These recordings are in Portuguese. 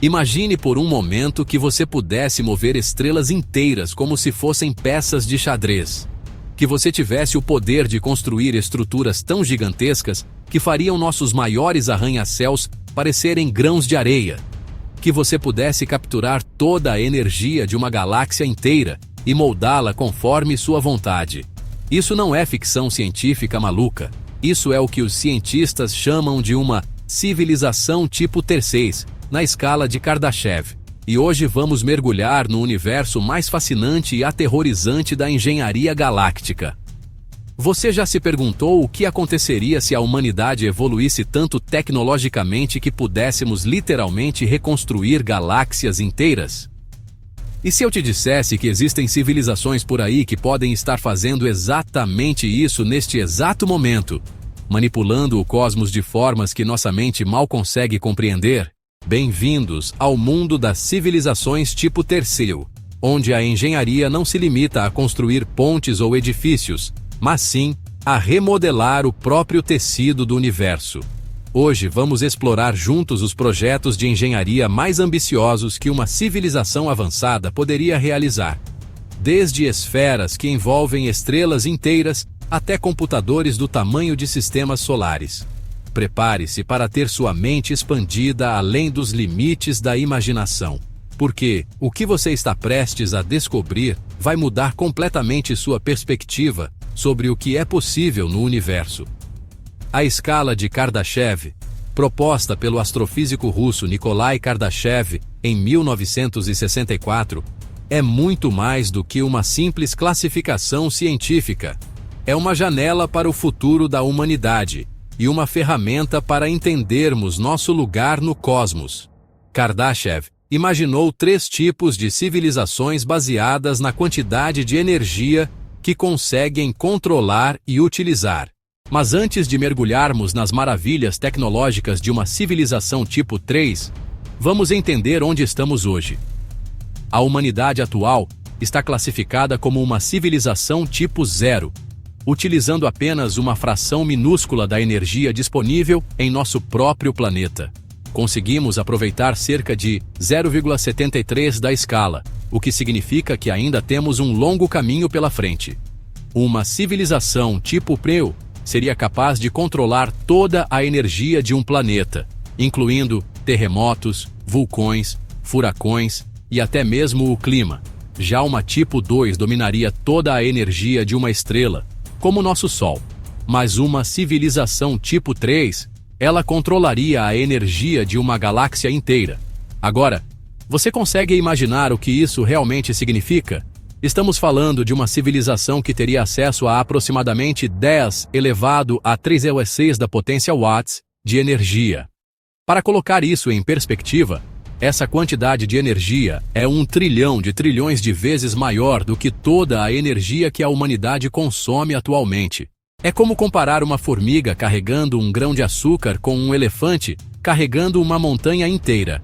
Imagine por um momento que você pudesse mover estrelas inteiras como se fossem peças de xadrez. Que você tivesse o poder de construir estruturas tão gigantescas que fariam nossos maiores arranha-céus parecerem grãos de areia. Que você pudesse capturar toda a energia de uma galáxia inteira e moldá-la conforme sua vontade. Isso não é ficção científica maluca. Isso é o que os cientistas chamam de uma civilização tipo T6, na escala de Kardashev. E hoje vamos mergulhar no universo mais fascinante e aterrorizante da engenharia galáctica. Você já se perguntou o que aconteceria se a humanidade evoluísse tanto tecnologicamente que pudéssemos literalmente reconstruir galáxias inteiras? E se eu te dissesse que existem civilizações por aí que podem estar fazendo exatamente isso neste exato momento, manipulando o cosmos de formas que nossa mente mal consegue compreender? Bem-vindos ao mundo das civilizações tipo Terceiro, onde a engenharia não se limita a construir pontes ou edifícios, mas sim a remodelar o próprio tecido do universo. Hoje vamos explorar juntos os projetos de engenharia mais ambiciosos que uma civilização avançada poderia realizar. Desde esferas que envolvem estrelas inteiras até computadores do tamanho de sistemas solares. Prepare-se para ter sua mente expandida além dos limites da imaginação. Porque o que você está prestes a descobrir vai mudar completamente sua perspectiva sobre o que é possível no universo. A escala de Kardashev, proposta pelo astrofísico russo Nikolai Kardashev em 1964, é muito mais do que uma simples classificação científica. É uma janela para o futuro da humanidade e uma ferramenta para entendermos nosso lugar no cosmos. Kardashev imaginou 3 tipos de civilizações baseadas na quantidade de energia que conseguem controlar e utilizar. Mas antes de mergulharmos nas maravilhas tecnológicas de uma civilização tipo 3, vamos entender onde estamos hoje. A humanidade atual está classificada como uma civilização tipo 0, utilizando apenas uma fração minúscula da energia disponível em nosso próprio planeta. Conseguimos aproveitar cerca de 0,73 da escala, o que significa que ainda temos um longo caminho pela frente. Uma civilização tipo Preu seria capaz de controlar toda a energia de um planeta, incluindo terremotos, vulcões, furacões e até mesmo o clima. Já uma tipo 2 dominaria toda a energia de uma estrela, como nosso Sol. Mas uma civilização tipo 3, ela controlaria a energia de uma galáxia inteira. Agora, você consegue imaginar o que isso realmente significa? Estamos falando de uma civilização que teria acesso a aproximadamente 10 elevado a 3,6 da potência watts de energia. Para colocar isso em perspectiva, essa quantidade de energia é 1 trilhão de trilhões de vezes maior do que toda a energia que a humanidade consome atualmente. É como comparar uma formiga carregando um grão de açúcar com um elefante carregando uma montanha inteira.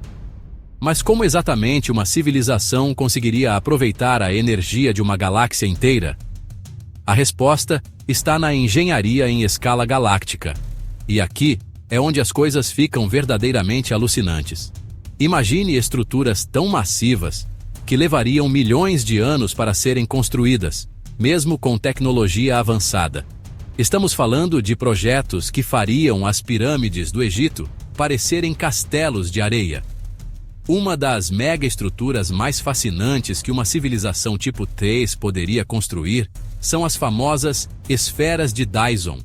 Mas como exatamente uma civilização conseguiria aproveitar a energia de uma galáxia inteira? A resposta está na engenharia em escala galáctica. E aqui é onde as coisas ficam verdadeiramente alucinantes. Imagine estruturas tão massivas que levariam milhões de anos para serem construídas, mesmo com tecnologia avançada. Estamos falando de projetos que fariam as pirâmides do Egito parecerem castelos de areia. Uma das mega-estruturas mais fascinantes que uma civilização tipo 3 poderia construir são as famosas esferas de Dyson.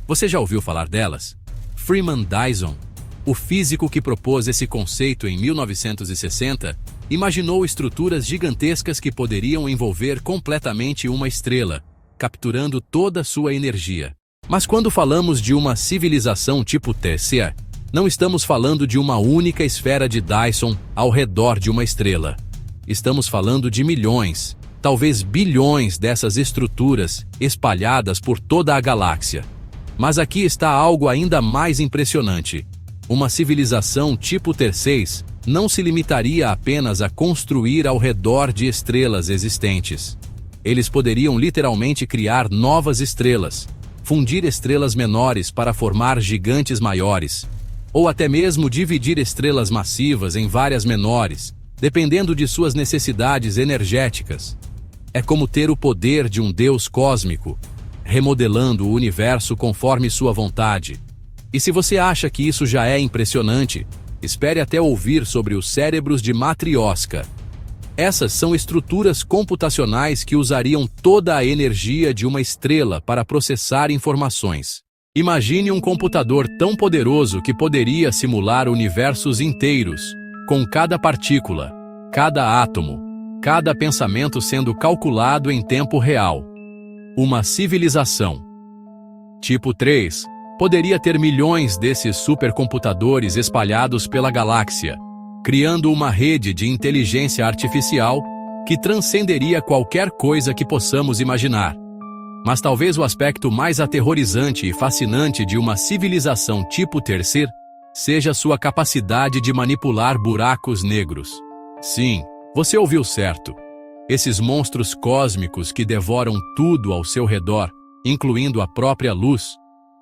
Você já ouviu falar delas? Freeman Dyson, o físico que propôs esse conceito em 1960, imaginou estruturas gigantescas que poderiam envolver completamente uma estrela, capturando toda sua energia. Mas quando falamos de uma civilização tipo Terceira, não estamos falando de uma única esfera de Dyson ao redor de uma estrela. Estamos falando de milhões, talvez bilhões dessas estruturas espalhadas por toda a galáxia. Mas aqui está algo ainda mais impressionante. Uma civilização tipo T6 não se limitaria apenas a construir ao redor de estrelas existentes. Eles poderiam literalmente criar novas estrelas, fundir estrelas menores para formar gigantes maiores, ou até mesmo dividir estrelas massivas em várias menores, dependendo de suas necessidades energéticas. É como ter o poder de um Deus cósmico, remodelando o universo conforme sua vontade. E se você acha que isso já é impressionante, espere até ouvir sobre os cérebros de Matrioshka. Essas são estruturas computacionais que usariam toda a energia de uma estrela para processar informações. Imagine um computador tão poderoso que poderia simular universos inteiros, com cada partícula, cada átomo, cada pensamento sendo calculado em tempo real. Uma civilização tipo 3 poderia ter milhões desses supercomputadores espalhados pela galáxia, criando uma rede de inteligência artificial que transcenderia qualquer coisa que possamos imaginar. Mas talvez o aspecto mais aterrorizante e fascinante de uma civilização tipo Terceiro seja sua capacidade de manipular buracos negros. Sim, você ouviu certo. Esses monstros cósmicos que devoram tudo ao seu redor, incluindo a própria luz,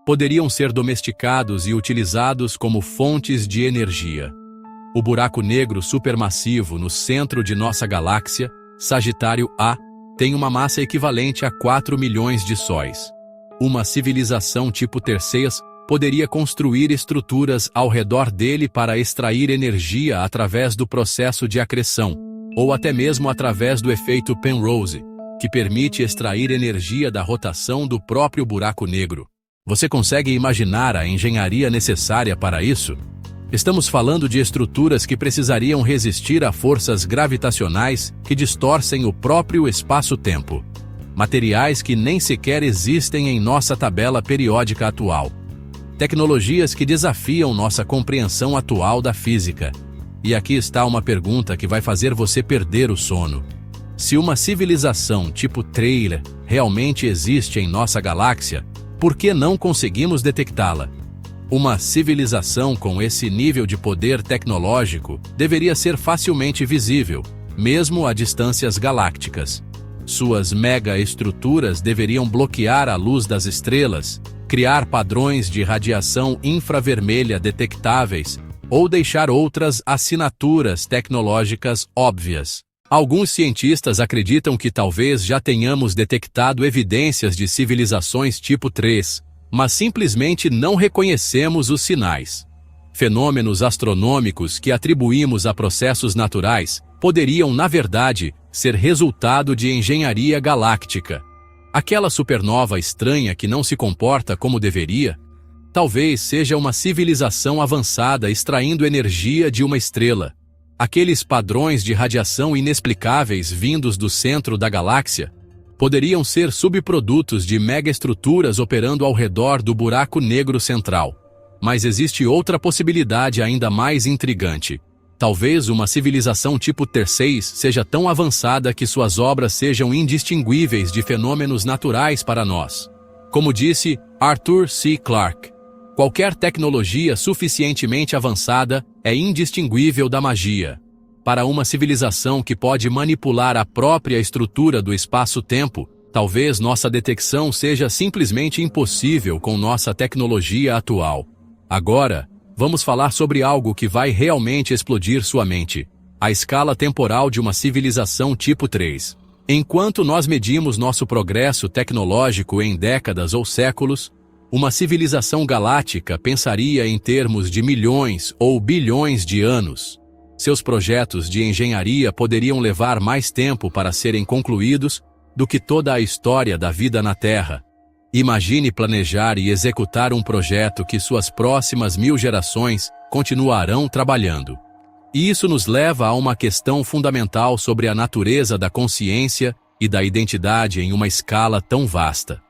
poderiam ser domesticados e utilizados como fontes de energia. O buraco negro supermassivo no centro de nossa galáxia, Sagitário A, tem uma massa equivalente a 4 milhões de sóis. Uma civilização tipo Terceias poderia construir estruturas ao redor dele para extrair energia através do processo de acreção, ou até mesmo através do efeito Penrose, que permite extrair energia da rotação do próprio buraco negro. Você consegue imaginar a engenharia necessária para isso? Estamos falando de estruturas que precisariam resistir a forças gravitacionais que distorcem o próprio espaço-tempo. Materiais que nem sequer existem em nossa tabela periódica atual. Tecnologias que desafiam nossa compreensão atual da física. E aqui está uma pergunta que vai fazer você perder o sono. Se uma civilização tipo Trailer realmente existe em nossa galáxia, por que não conseguimos detectá-la? Uma civilização com esse nível de poder tecnológico deveria ser facilmente visível, mesmo a distâncias galácticas. Suas mega-estruturas deveriam bloquear a luz das estrelas, criar padrões de radiação infravermelha detectáveis ou deixar outras assinaturas tecnológicas óbvias. Alguns cientistas acreditam que talvez já tenhamos detectado evidências de civilizações tipo 3, mas simplesmente não reconhecemos os sinais. Fenômenos astronômicos que atribuímos a processos naturais poderiam, na verdade, ser resultado de engenharia galáctica. Aquela supernova estranha que não se comporta como deveria, talvez seja uma civilização avançada extraindo energia de uma estrela. Aqueles padrões de radiação inexplicáveis vindos do centro da galáxia poderiam ser subprodutos de megaestruturas operando ao redor do buraco negro central. Mas existe outra possibilidade ainda mais intrigante. Talvez uma civilização tipo Terceis seja tão avançada que suas obras sejam indistinguíveis de fenômenos naturais para nós. Como disse Arthur C. Clarke, qualquer tecnologia suficientemente avançada é indistinguível da magia. Para uma civilização que pode manipular a própria estrutura do espaço-tempo, talvez nossa detecção seja simplesmente impossível com nossa tecnologia atual. Agora, vamos falar sobre algo que vai realmente explodir sua mente: a escala temporal de uma civilização tipo 3. Enquanto nós medimos nosso progresso tecnológico em décadas ou séculos, uma civilização galáctica pensaria em termos de milhões ou bilhões de anos. Seus projetos de engenharia poderiam levar mais tempo para serem concluídos do que toda a história da vida na Terra. Imagine planejar e executar um projeto que suas próximas 1000 gerações continuarão trabalhando. E isso nos leva a uma questão fundamental sobre a natureza da consciência e da identidade em uma escala tão vasta.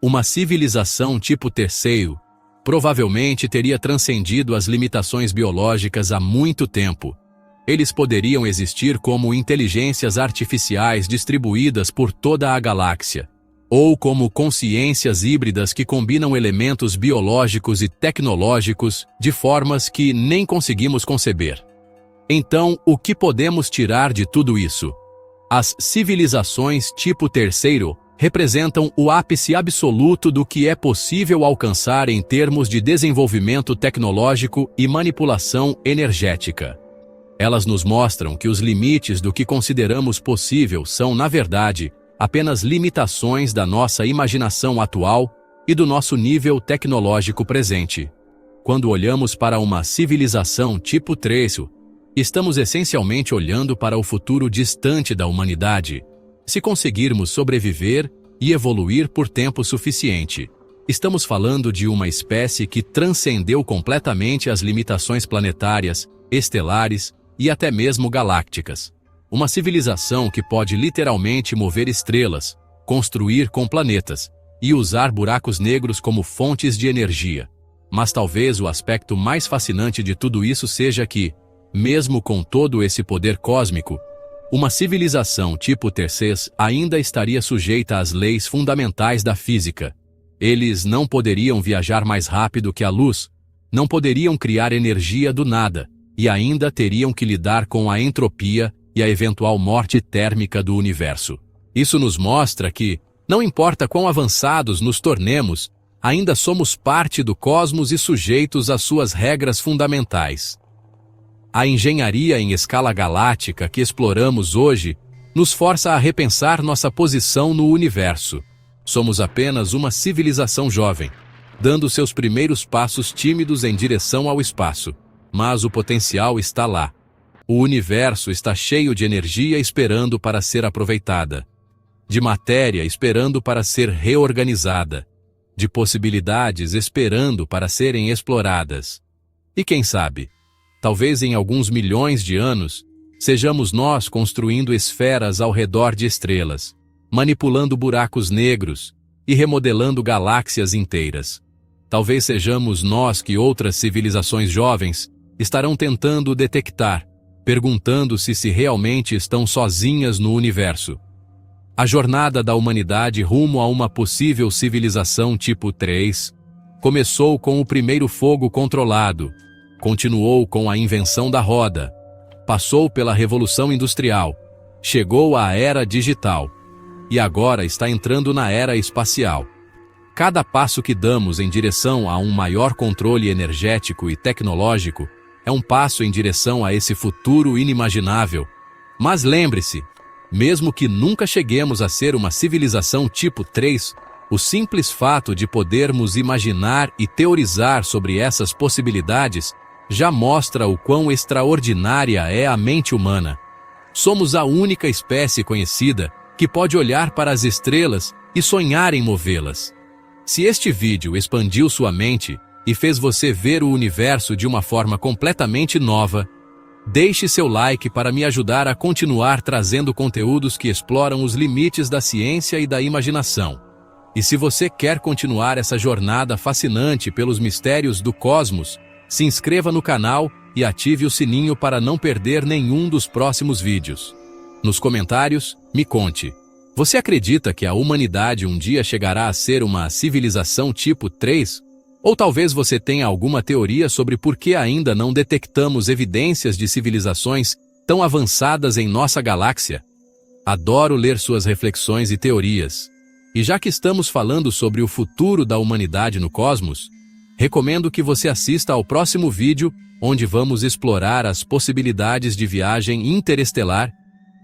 Uma civilização tipo Terceiro provavelmente teria transcendido as limitações biológicas há muito tempo. Eles poderiam existir como inteligências artificiais distribuídas por toda a galáxia, ou como consciências híbridas que combinam elementos biológicos e tecnológicos de formas que nem conseguimos conceber. Então, o que podemos tirar de tudo isso? As civilizações tipo Terceiro representam o ápice absoluto do que é possível alcançar em termos de desenvolvimento tecnológico e manipulação energética. Elas nos mostram que os limites do que consideramos possível são, na verdade, apenas limitações da nossa imaginação atual e do nosso nível tecnológico presente. Quando olhamos para uma civilização tipo 3, estamos essencialmente olhando para o futuro distante da humanidade. Se conseguirmos sobreviver e evoluir por tempo suficiente, estamos falando de uma espécie que transcendeu completamente as limitações planetárias, estelares e até mesmo galácticas. Uma civilização que pode literalmente mover estrelas, construir com planetas e usar buracos negros como fontes de energia. Mas talvez o aspecto mais fascinante de tudo isso seja que, mesmo com todo esse poder cósmico, uma civilização tipo Tercês ainda estaria sujeita às leis fundamentais da física. Eles não poderiam viajar mais rápido que a luz, não poderiam criar energia do nada, e ainda teriam que lidar com a entropia e a eventual morte térmica do universo. Isso nos mostra que, não importa quão avançados nos tornemos, ainda somos parte do cosmos e sujeitos às suas regras fundamentais. A engenharia em escala galáctica que exploramos hoje nos força a repensar nossa posição no universo. Somos apenas uma civilização jovem, dando seus primeiros passos tímidos em direção ao espaço. Mas o potencial está lá. O universo está cheio de energia esperando para ser aproveitada, de matéria esperando para ser reorganizada, de possibilidades esperando para serem exploradas. E quem sabe, talvez em alguns milhões de anos, sejamos nós construindo esferas ao redor de estrelas, manipulando buracos negros e remodelando galáxias inteiras. Talvez sejamos nós que outras civilizações jovens estarão tentando detectar, perguntando-se se realmente estão sozinhas no universo. A jornada da humanidade rumo a uma possível civilização tipo 3 começou com o primeiro fogo controlado, continuou com a invenção da roda, passou pela Revolução Industrial, chegou à Era Digital e agora está entrando na Era Espacial. Cada passo que damos em direção a um maior controle energético e tecnológico é um passo em direção a esse futuro inimaginável. Mas lembre-se, mesmo que nunca cheguemos a ser uma civilização tipo 3, o simples fato de podermos imaginar e teorizar sobre essas possibilidades já mostra o quão extraordinária é a mente humana. Somos a única espécie conhecida que pode olhar para as estrelas e sonhar em movê-las. Se este vídeo expandiu sua mente e fez você ver o universo de uma forma completamente nova, deixe seu like para me ajudar a continuar trazendo conteúdos que exploram os limites da ciência e da imaginação. E se você quer continuar essa jornada fascinante pelos mistérios do cosmos, se inscreva no canal e ative o sininho para não perder nenhum dos próximos vídeos. Nos comentários, me conte. Você acredita que a humanidade um dia chegará a ser uma civilização tipo 3? Ou talvez você tenha alguma teoria sobre por que ainda não detectamos evidências de civilizações tão avançadas em nossa galáxia? Adoro ler suas reflexões e teorias. E já que estamos falando sobre o futuro da humanidade no cosmos, recomendo que você assista ao próximo vídeo, onde vamos explorar as possibilidades de viagem interestelar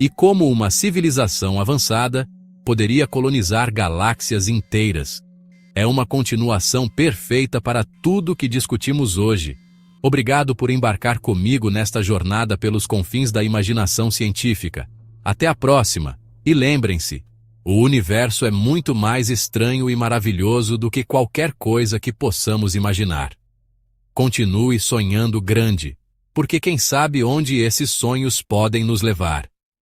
e como uma civilização avançada poderia colonizar galáxias inteiras. É uma continuação perfeita para tudo que discutimos hoje. Obrigado por embarcar comigo nesta jornada pelos confins da imaginação científica. Até a próxima! E lembrem-se, o universo é muito mais estranho e maravilhoso do que qualquer coisa que possamos imaginar. Continue sonhando grande, porque quem sabe onde esses sonhos podem nos levar.